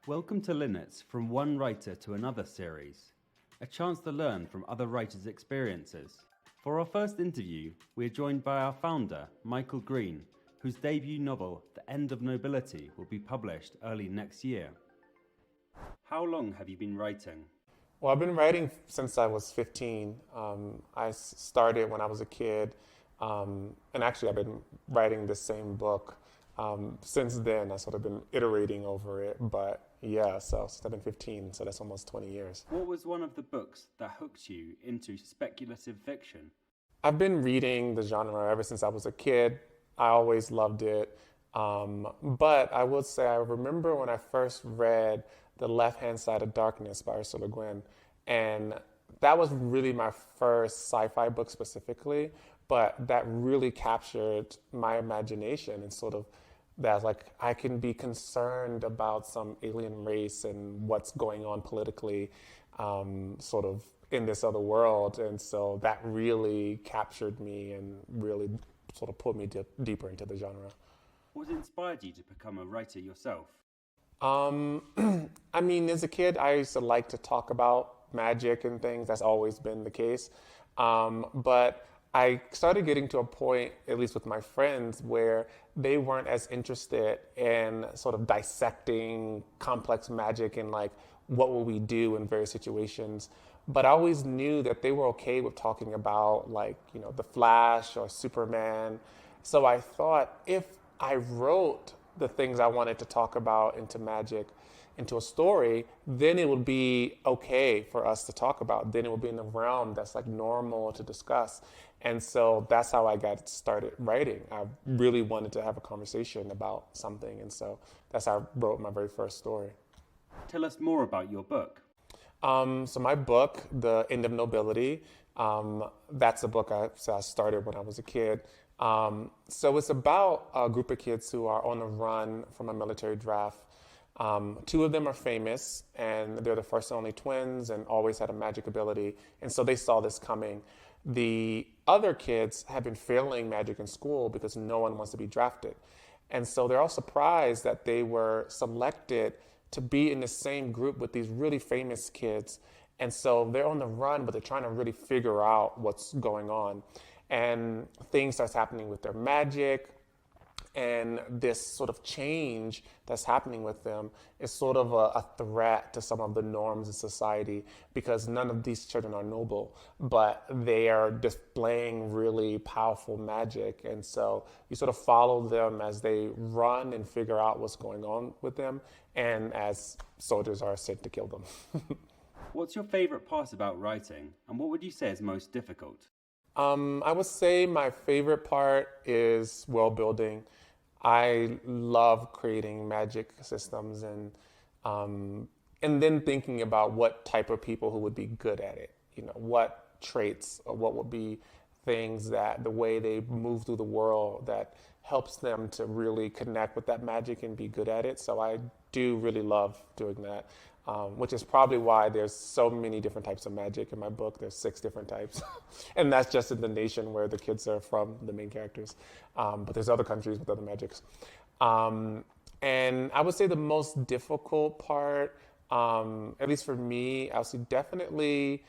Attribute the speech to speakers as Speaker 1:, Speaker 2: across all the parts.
Speaker 1: Welcome to Lynnette's From One Writer to Another series, a chance to learn from other writers' experiences. For our first interview, we are joined by our founder, Michael Green, whose debut novel, The End of Nobility, will be published early next year. How long have you been writing?
Speaker 2: Well, I've been writing since I was 15. I started when I was a kid, and actually I've been writing the same book since then. I've sort of been iterating over it, but yeah, so since I've been 15, so that's almost 20 years.
Speaker 1: What was one of the books that hooked you into speculative fiction?
Speaker 2: I've been reading the genre ever since I was a kid. I always loved it. But I would say I remember when I first read The Left-Hand Side of Darkness by Ursula Le Guin, and that was really my first sci-fi book specifically, but that really captured my imagination and sort of that like I can be concerned about some alien race and what's going on politically, sort of in this other world, and so that really captured me and really sort of pulled me deeper into the genre.
Speaker 1: What inspired you to become a writer yourself?
Speaker 2: Um, I mean, as a kid, I used to like to talk about magic and things. That's always been the case. But I started getting to a point, at least with my friends, where they weren't as interested in sort of dissecting complex magic and like what will we do in various situations. But I always knew that they were okay with talking about like, the Flash or Superman. So I thought if I wrote the things I wanted to talk about into magic, into a story, then it would be okay for us to talk about. Then it would be in a realm that's like normal to discuss. And so that's how I got started writing. I really wanted to have a conversation about something. And so that's how I wrote my very first story.
Speaker 1: Tell us more about your book.
Speaker 2: So my book, The End of Nobility, that's a book I started when I was a kid. So it's about a group of kids who are on the run from a military draft. Two of them are famous, and they're the first and only twins and always had a magic ability. And so they saw this coming. The other kids have been failing magic in school because no one wants to be drafted. And so they're all surprised that they were selected to be in the same group with these really famous kids. And so they're on the run, but they're trying to really figure out what's going on. And things starts happening with their magic, and this sort of change that's happening with them is sort of a threat to some of the norms in society, because none of these children are noble, but they are displaying really powerful magic. And so you sort of follow them as they run and figure out what's going on with them, and as soldiers are sent to kill them.
Speaker 1: What's your favorite part about writing, and what would you say is most difficult?
Speaker 2: I would say my favorite part is world building. I love creating magic systems and then thinking about what type of people who would be good at it. What traits or what would be things that the way they move through the world that helps them to really connect with that magic and be good at it. So I do really love doing that. Which is probably why there's so many different types of magic in my book. There's 6 different types. And that's just in the nation where the kids are from, the main characters. But there's other countries with other magics. And I would say the most difficult part, at least for me, I would say definitely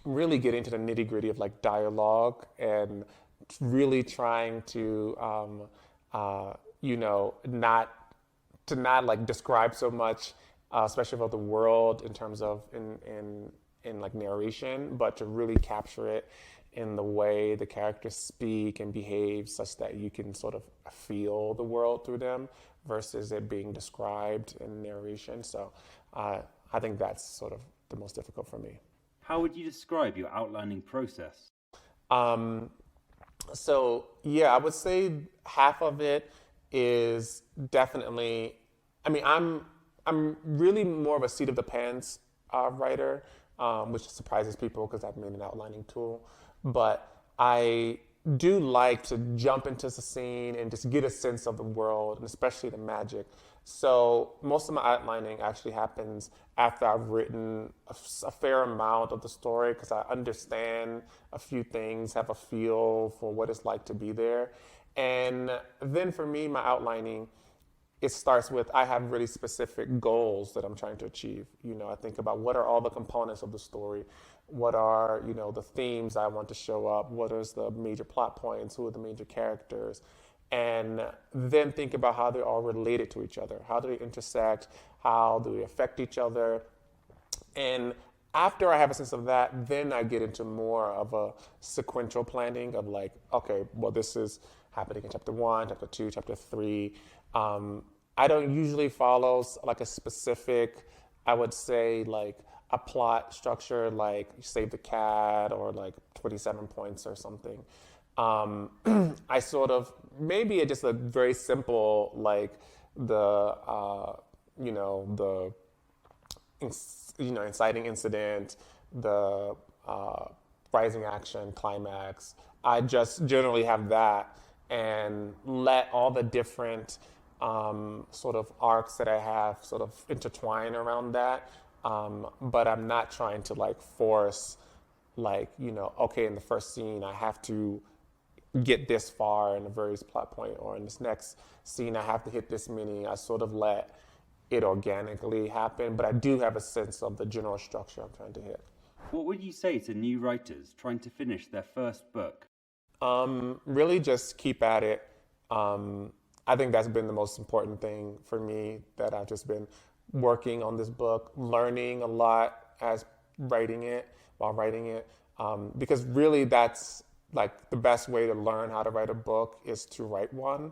Speaker 2: really getting to the nitty gritty of like dialogue and really trying to, not like describe so much, especially about the world in terms of in like narration, but to really capture it in the way the characters speak and behave, such that you can sort of feel the world through them versus it being described in narration. So I think that's sort of the most difficult for me.
Speaker 1: How would you describe your outlining process?
Speaker 2: So yeah, I would say half of it is definitely, I mean, I'm really more of a seat of the pants writer, which surprises people because I've made an outlining tool. But I do like to jump into the scene and just get a sense of the world, and especially the magic. So most of my outlining actually happens after I've written a fair amount of the story, because I understand a few things, have a feel for what it's like to be there. And then for me, my outlining it starts with I have really specific goals that I'm trying to achieve. I think about what are all the components of the story, what are the themes I want to show up, what is the major plot points, who are the major characters, and then think about how they're all related to each other. How do they intersect? How do they affect each other? And after I have a sense of that, then I get into more of a sequential planning of like, okay, well, this is happening in chapter 1, chapter 2, chapter 3. I don't usually follow like a specific, I would say like a plot structure, like Save the Cat or like 27 points or something. I sort of, maybe it's just a very simple, like the inciting incident, the rising action, climax. I just generally have that and let all the different sort of arcs that I have sort of intertwine around that. But I'm not trying to like force, like, okay, in the first scene, I have to get this far in a various plot point, or in this next scene, I have to hit this many. I sort of let it organically happen, but I do have a sense of the general structure I'm trying to hit.
Speaker 1: What would you say to new writers trying to finish their first book?
Speaker 2: Really just keep at it. I think that's been the most important thing for me, that I've just been working on this book, learning a lot as while writing it, because really that's like the best way to learn how to write a book is to write one.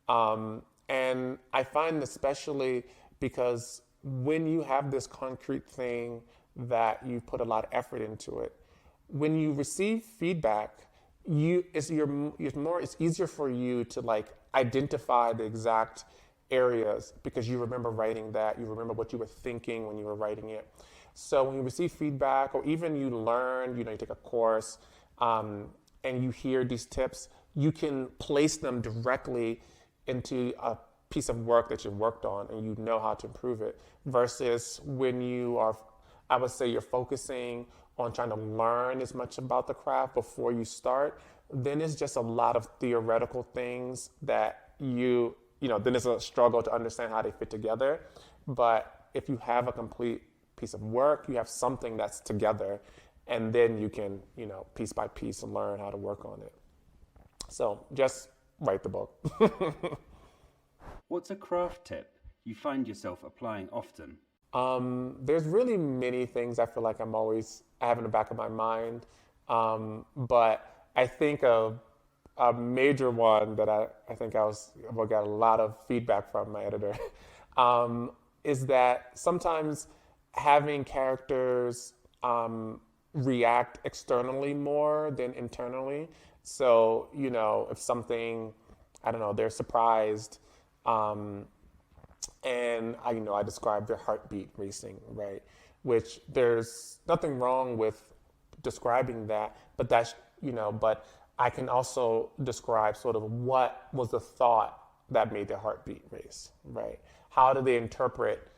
Speaker 2: And I find especially because when you have this concrete thing that you put a lot of effort into it, when you receive feedback, it's easier for you to like identify the exact areas because you remember writing that, you remember what you were thinking when you were writing it. So when you receive feedback, or even you learn, you take a course, and you hear these tips, you can place them directly into a piece of work that you've worked on, and you know how to improve it, versus when I would say you're focusing on trying to learn as much about the craft before you start, then it's just a lot of theoretical things that then it's a struggle to understand how they fit together. But if you have a complete piece of work, you have something that's together, and then you can, piece by piece learn how to work on it. So just write the book.
Speaker 1: What's a craft tip you find yourself applying often?
Speaker 2: There's really many things I feel like I have in the back of my mind. But I think a major one that I think I got a lot of feedback from my editor, is that sometimes having characters react externally more than internally. So, if something, I don't know, they're surprised, and I describe their heartbeat racing, right? Which there's nothing wrong with describing that, but but I can also describe sort of what was the thought that made their heartbeat race, right? How did they interpret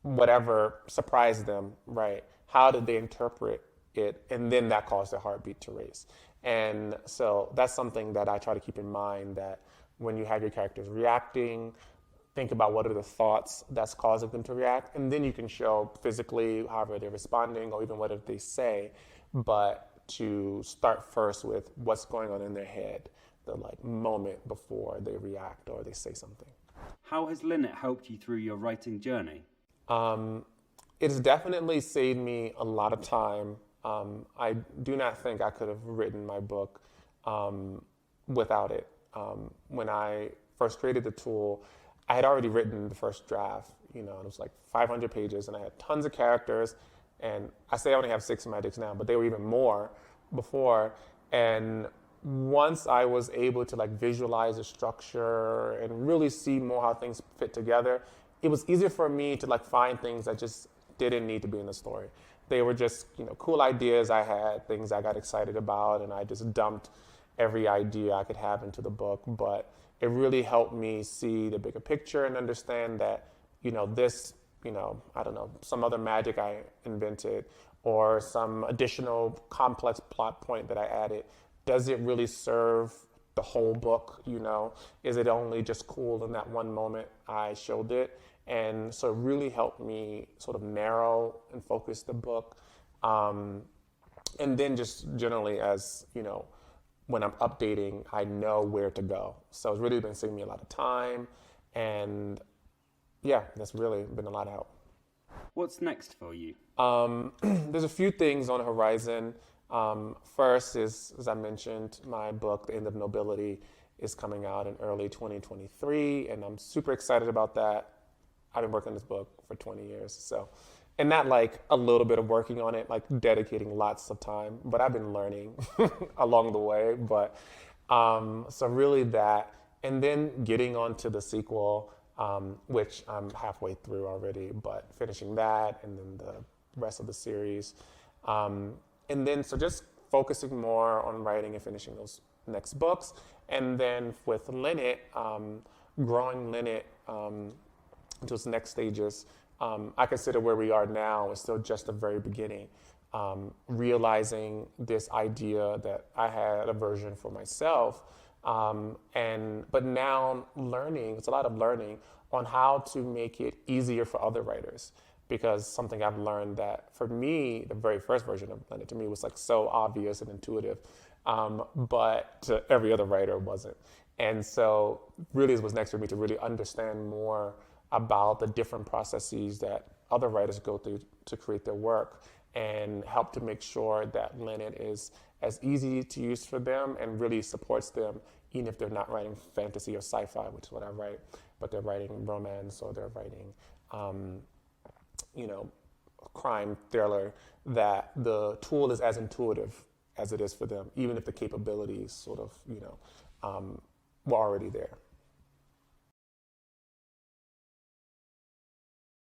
Speaker 2: whatever surprised them, right? How did they interpret it? And then that caused their heartbeat to race. And so that's something that I try to keep in mind, that when you have your characters reacting, think about what are the thoughts that's causing them to react. And then you can show physically however they're responding, or even what they say, but to start first with what's going on in their head, the like moment before they react or they say something.
Speaker 1: How has Lynnette helped you through your writing journey?
Speaker 2: It has definitely saved me a lot of time. I do not think I could have written my book without it. When I first created the tool, I had already written the first draft, and it was like 500 pages, and I had tons of characters. And I say I only have 6 magics now, but they were even more before. And once I was able to like visualize the structure and really see more how things fit together, it was easier for me to like find things that just didn't need to be in the story. They were just, cool ideas I had, things I got excited about, and I just dumped every idea I could have into the book. But it really helped me see the bigger picture and understand that, this, I don't know, some other magic I invented or some additional complex plot point that I added, does it really serve the whole book, you know? Is it only just cool in that one moment I showed it? And so it really helped me sort of narrow and focus the book. And then just generally as, you know, when I'm updating, I know where to go. So it's really been saving me a lot of time. And yeah, that's really been a lot of help.
Speaker 1: What's next for you?
Speaker 2: There's a few things on the horizon. First is, as I mentioned, my book, The End of Nobility, is coming out in early 2023, and I'm super excited about that. I've been working on this book for 20 years, so, and not like a little bit of working on it, like dedicating lots of time, but I've been learning along the way. But so really that, and then getting on to the sequel, which I'm halfway through already, but finishing that, and then the rest of the series. And then, so just focusing more on writing and finishing those next books. And then with Lynnette, growing Lynnette to its next stages, I consider where we are now is still just the very beginning. Realizing this idea that I had a version for myself, but now learning, it's a lot of learning on how to make it easier for other writers. Because something I've learned that for me, the very first version of Lynnette to me was like so obvious and intuitive, but to every other writer it wasn't. And so really it was next for me to really understand more about the different processes that other writers go through to create their work, and help to make sure that Lynnette is as easy to use for them and really supports them, even if they're not writing fantasy or sci-fi, which is what I write, but they're writing romance or they're writing you know, crime thriller, that the tool is as intuitive as it is for them, even if the capabilities sort of, you know, were already there.